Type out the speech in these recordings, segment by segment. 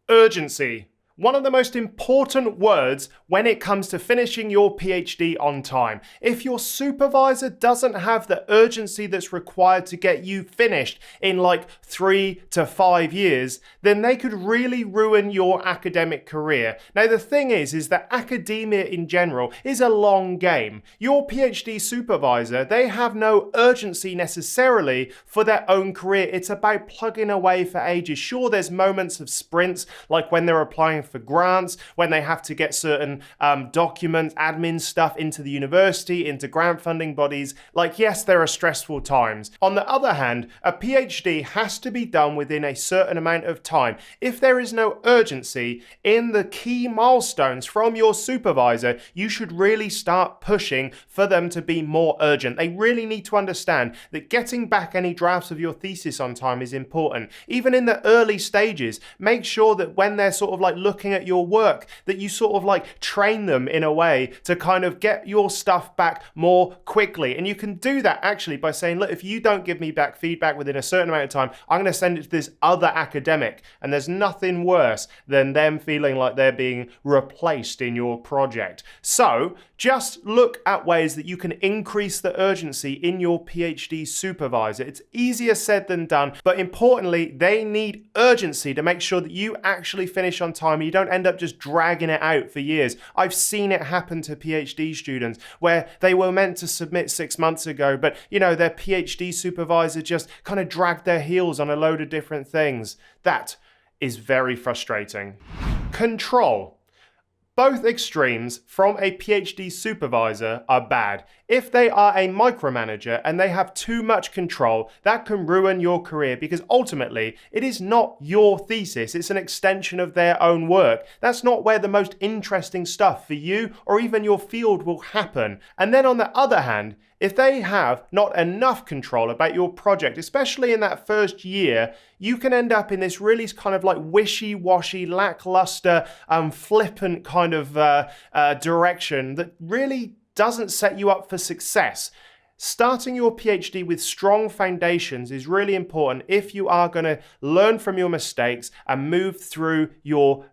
Urgency. One of the most important words when it comes to finishing your PhD on time. If your supervisor doesn't have the urgency that's required to get you finished in like 3 to 5 years, then they could really ruin your academic career. Now the thing is that academia in general is a long game. Your PhD supervisor, they have no urgency necessarily for their own career. It's about plugging away for ages. Sure, there's moments of sprints, like when they're applying for grants, when they have to get certain documents, admin stuff into the university, into grant funding bodies. Like, yes, there are stressful times. On the other hand, a PhD has to be done within a certain amount of time. If there is no urgency in the key milestones from your supervisor, you should really start pushing for them to be more urgent. They really need to understand that getting back any drafts of your thesis on time is important. Even in the early stages, make sure that when they're sort of like looking at your work, that you sort of like train them in a way to kind of get your stuff back more quickly. And you can do that actually by saying, look, if you don't give me back feedback within a certain amount of time, I'm going to send it to this other academic. And there's nothing worse than them feeling like they're being replaced in your project. So just look at ways that you can increase the urgency in your PhD supervisor. It's easier said than done, but importantly, they need urgency to make sure that you actually finish on time. You don't end up just dragging it out for years. I've seen it happen to PhD students where they were meant to submit 6 months ago, but their PhD supervisor just kind of dragged their heels on a load of different things. That is very frustrating. Control. Both extremes from a PhD supervisor are bad. If they are a micromanager and they have too much control, that can ruin your career because ultimately it is not your thesis, it's an extension of their own work. That's not where the most interesting stuff for you or even your field will happen. And then on the other hand, if they have not enough control about your project, especially in that first year, you can end up in this really kind of like wishy-washy, lackluster, flippant kind of direction that really doesn't set you up for success. Starting your PhD with strong foundations is really important if you are going to learn from your mistakes and move through your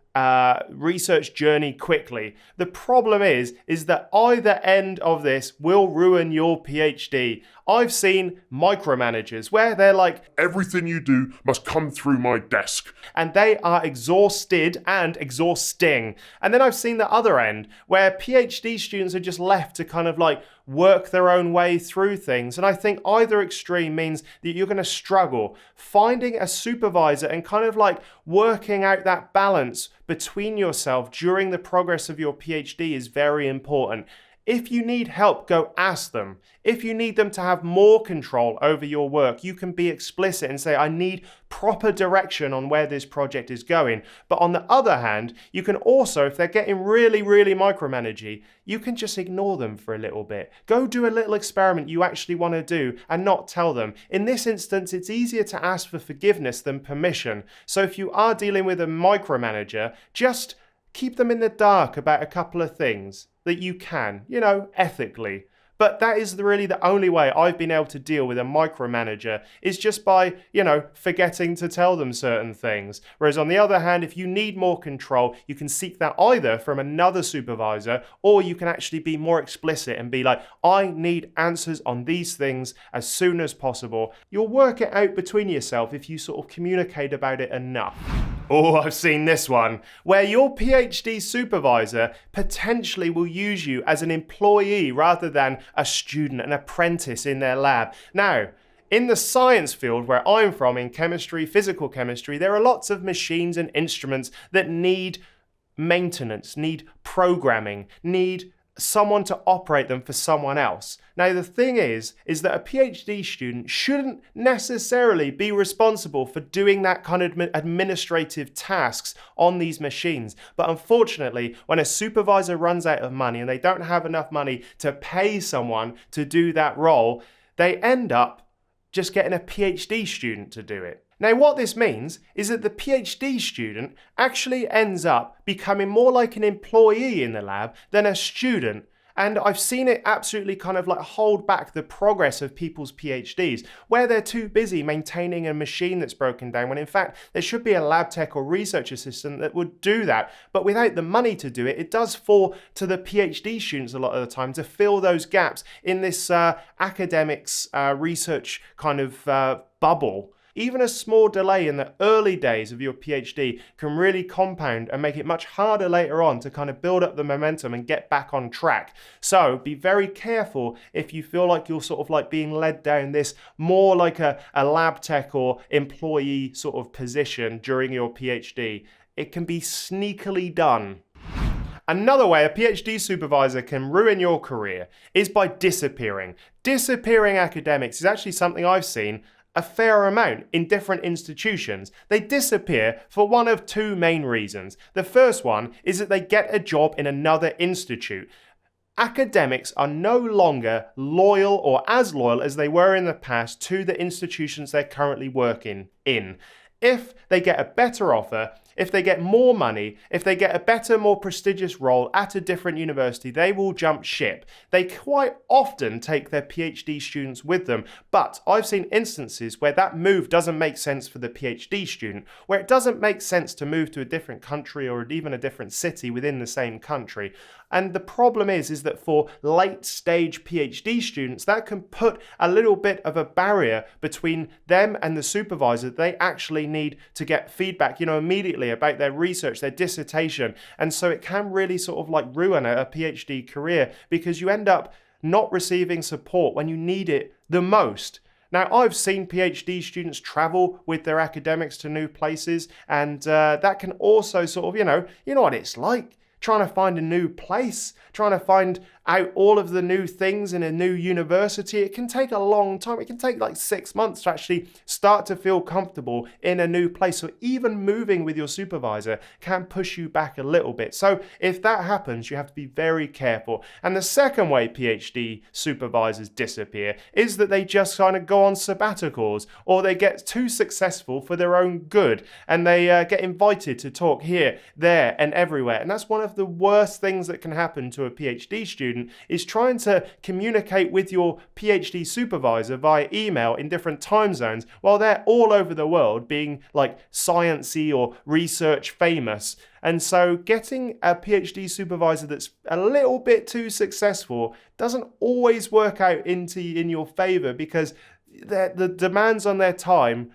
research journey quickly. The problem is that either end of this will ruin your PhD. I've seen micromanagers where they're like, everything you do must come through my desk. And they are exhausted and exhausting. And then I've seen the other end where PhD students are just left to kind of like work their own way through things. And I think either extreme means that you're going to struggle. Finding a supervisor and kind of like working out that balance between yourself during the progress of your PhD is very important. If you need help, go ask them. If you need them to have more control over your work, you can be explicit and say, I need proper direction on where this project is going. But on the other hand, you can also, if they're getting really, really micromanagey, you can just ignore them for a little bit. Go do a little experiment you actually want to do and not tell them. In this instance, it's easier to ask for forgiveness than permission. So if you are dealing with a micromanager, just keep them in the dark about a couple of things that you can, ethically. But that is really the only way I've been able to deal with a micromanager is just by, forgetting to tell them certain things. Whereas on the other hand, if you need more control, you can seek that either from another supervisor or you can actually be more explicit and be like, I need answers on these things as soon as possible. You'll work it out between yourself if you sort of communicate about it enough. Oh, I've seen this one, where your PhD supervisor potentially will use you as an employee rather than a student, an apprentice in their lab. Now, in the science field where I'm from, in chemistry, physical chemistry, there are lots of machines and instruments that need maintenance, need programming, need someone to operate them for someone else. Now, the thing is that a PhD student shouldn't necessarily be responsible for doing that kind of administrative tasks on these machines. But unfortunately, when a supervisor runs out of money and they don't have enough money to pay someone to do that role, they end up just getting a PhD student to do it. Now, what this means is that the PhD student actually ends up becoming more like an employee in the lab than a student. And I've seen it absolutely kind of like hold back the progress of people's PhDs, where they're too busy maintaining a machine that's broken down, when in fact there should be a lab tech or research assistant that would do that. But without the money to do it, it does fall to the PhD students a lot of the time to fill those gaps in this academics research kind of bubble. Even a small delay in the early days of your PhD can really compound and make it much harder later on to kind of build up the momentum and get back on track. So be very careful if you feel like you're sort of like being led down this more like a lab tech or employee sort of position during your PhD. It can be sneakily done. Another way a PhD supervisor can ruin your career is by disappearing. Disappearing academics is actually something I've seen a fair amount in different institutions. They disappear for one of two main reasons. The first one is that they get a job in another institute. Academics are no longer loyal or as loyal as they were in the past to the institutions they're currently working in. If they get a better offer, if they get more money, if they get a better, more prestigious role at a different university, they will jump ship. They quite often take their PhD students with them, but I've seen instances where that move doesn't make sense for the PhD student, where it doesn't make sense to move to a different country or even a different city within the same country. And the problem is that for late stage PhD students, that can put a little bit of a barrier between them and the supervisor they actually need to get feedback, immediately about their research, their dissertation. And so it can really sort of like ruin a PhD career because you end up not receiving support when you need it the most. Now, I've seen PhD students travel with their academics to new places, and that can also sort of, you know what it's like. Trying to find a new place, trying to find out all of the new things in a new university. It can take a long time. It can take like 6 months to actually start to feel comfortable in a new place. So even moving with your supervisor can push you back a little bit. So if that happens, you have to be very careful. And the second way PhD supervisors disappear is that they just kind of go on sabbaticals, or they get too successful for their own good, and they get invited to talk here, there, and everywhere. And that's one of the worst things that can happen to a PhD student, is trying to communicate with your PhD supervisor via email in different time zones while they're all over the world being like sciencey or research famous. And so getting a PhD supervisor that's a little bit too successful doesn't always work out in your favor, because the demands on their time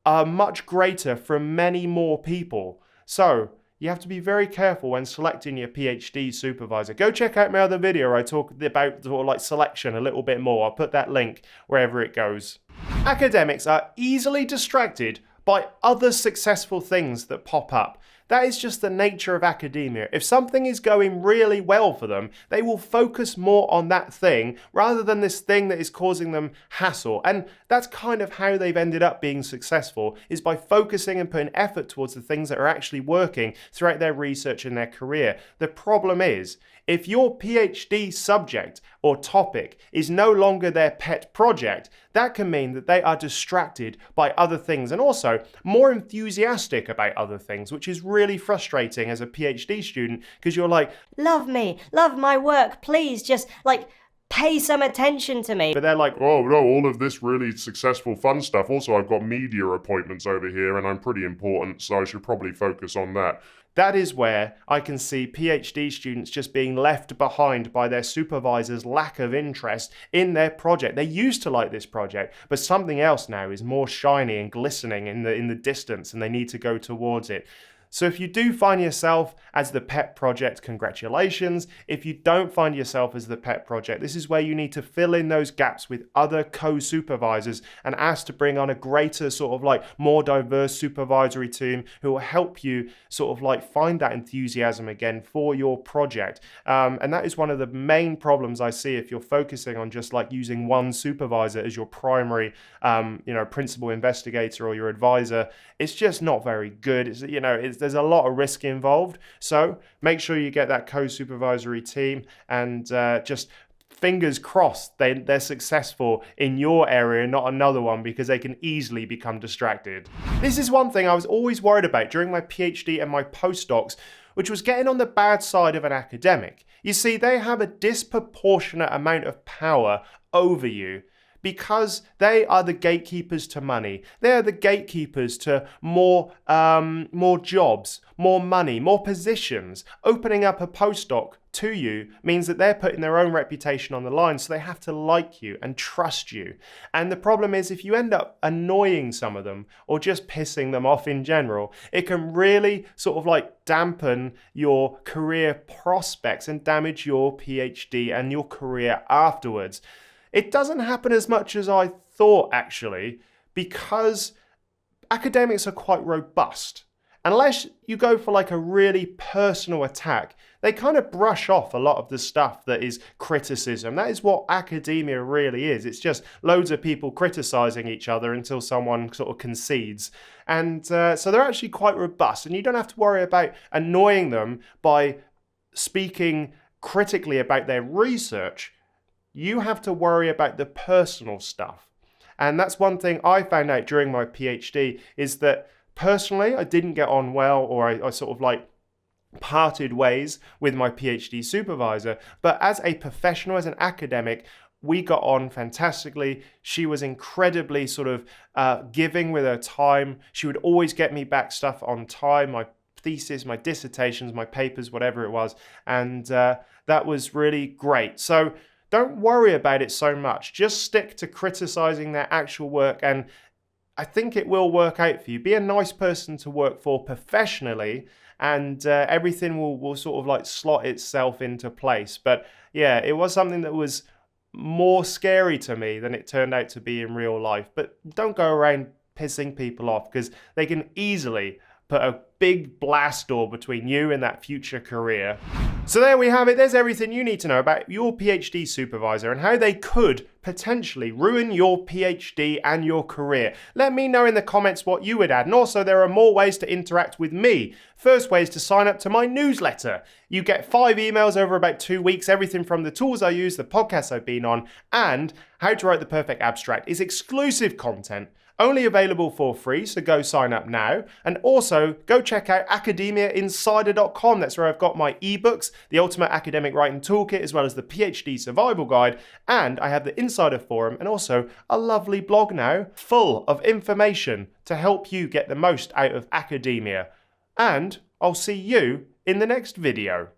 are much greater from many more people. So you have to be very careful when selecting your PhD supervisor. Go check out my other video where I talk about sort of like selection a little bit more. I'll put that link wherever it goes. Academics are easily distracted by other successful things that pop up. That is just the nature of academia. If something is going really well for them, they will focus more on that thing rather than this thing that is causing them hassle. And that's kind of how they've ended up being successful, is by focusing and putting effort towards the things that are actually working throughout their research and their career. The problem is, if your PhD subject or topic is no longer their pet project, that can mean that they are distracted by other things and also more enthusiastic about other things, which is really frustrating as a PhD student, because you're like, love me, love my work, please just pay some attention to me. But they're like, oh no, all of this really successful fun stuff. Also, I've got media appointments over here and I'm pretty important, so I should probably focus on that. That is where I can see PhD students just being left behind by their supervisor's lack of interest in their project. They used to like this project, but something else now is more shiny and glistening in the distance, and they need to go towards it. So if you do find yourself as the pet project, congratulations. If you don't find yourself as the pet project, this is where you need to fill in those gaps with other co-supervisors and ask to bring on a greater more diverse supervisory team who will help you find that enthusiasm again for your project. And that is one of the main problems I see if you're focusing on just using one supervisor as your primary, principal investigator or your advisor. It's just not very good. There's a lot of risk involved. So make sure you get that co-supervisory team and just fingers crossed they're successful in your area and not another one, because they can easily become distracted. This is one thing I was always worried about during my PhD and my postdocs, which was getting on the bad side of an academic. You see, they have a disproportionate amount of power over you because they are the gatekeepers to money. They are the gatekeepers to more jobs, more money, more positions. Opening up a postdoc to you means that they're putting their own reputation on the line, so they have to like you and trust you. And the problem is, if you end up annoying some of them or just pissing them off in general, it can really sort of like dampen your career prospects and damage your PhD and your career afterwards. It doesn't happen as much as I thought, actually, because academics are quite robust. Unless you go for like a really personal attack, they kind of brush off a lot of the stuff that is criticism. That is what academia really is. It's just loads of people criticizing each other until someone sort of concedes. And so they're actually quite robust, and you don't have to worry about annoying them by speaking critically about their research. You have to worry about the personal stuff. And that's one thing I found out during my PhD, is that personally I didn't get on well, or I sort of like parted ways with my PhD supervisor. But as a professional, as an academic, we got on fantastically. She was incredibly sort of giving with her time. She would always get me back stuff on time, my thesis, my dissertations, my papers, whatever it was. And that was really great. So don't worry about it so much. Just stick to criticizing their actual work, and I think it will work out for you. Be a nice person to work for professionally, and everything will sort of like slot itself into place. But yeah, it was something that was more scary to me than it turned out to be in real life. But don't go around pissing people off, because they can easily put a big blast door between you and that future career. So there we have it. There's everything you need to know about your PhD supervisor and how they could potentially ruin your PhD and your career. Let me know in the comments what you would add. And also, there are more ways to interact with me. First way is to sign up to my newsletter. You get 5 emails over about 2 weeks. Everything from the tools I use, the podcasts I've been on, and how to write the perfect abstract is exclusive content. Only available for free, so go sign up now. And also, go check out academiainsider.com. That's where I've got my ebooks, the Ultimate Academic Writing Toolkit, as well as the PhD Survival Guide. And I have the Insider Forum and also a lovely blog now full of information to help you get the most out of academia. And I'll see you in the next video.